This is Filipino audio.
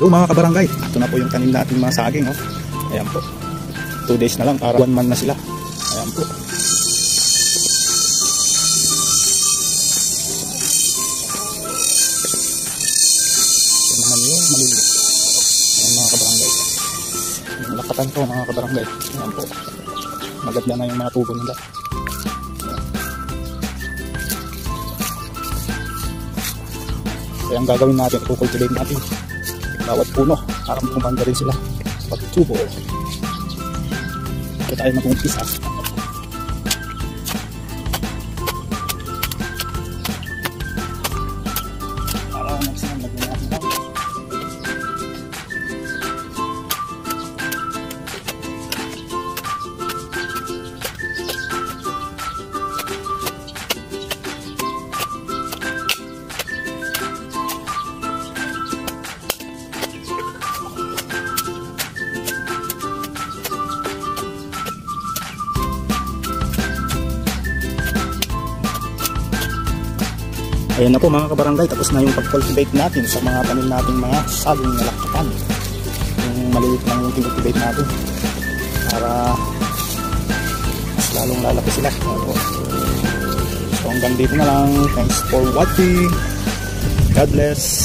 So mga kabarangay, ito na po yung tanim natin mga saging. Oh. Ayan po. 2 days na lang para 1 month na sila. Ayan po. Ito naman yung maliliit. Ayan mga kabarangay. Yung lakatan po mga kabarangay. Ayan po. Maganda na yung mga tubo nila. Kaya ang gagawin natin, kukultivate natin bawat puno para kumanda rin sila pagtubo. Ito tayo mag-umpisa. Para magsinang lagyan natin lang. Ayan na po mga kabarangay, tapos na yung pag-cultivate natin sa mga tanim natin mga saging na lakatan. Yung maliit lang yung cultivate natin para mas lalong lalaki sila. So hanggang dito na lang. Thanks for watching. God bless.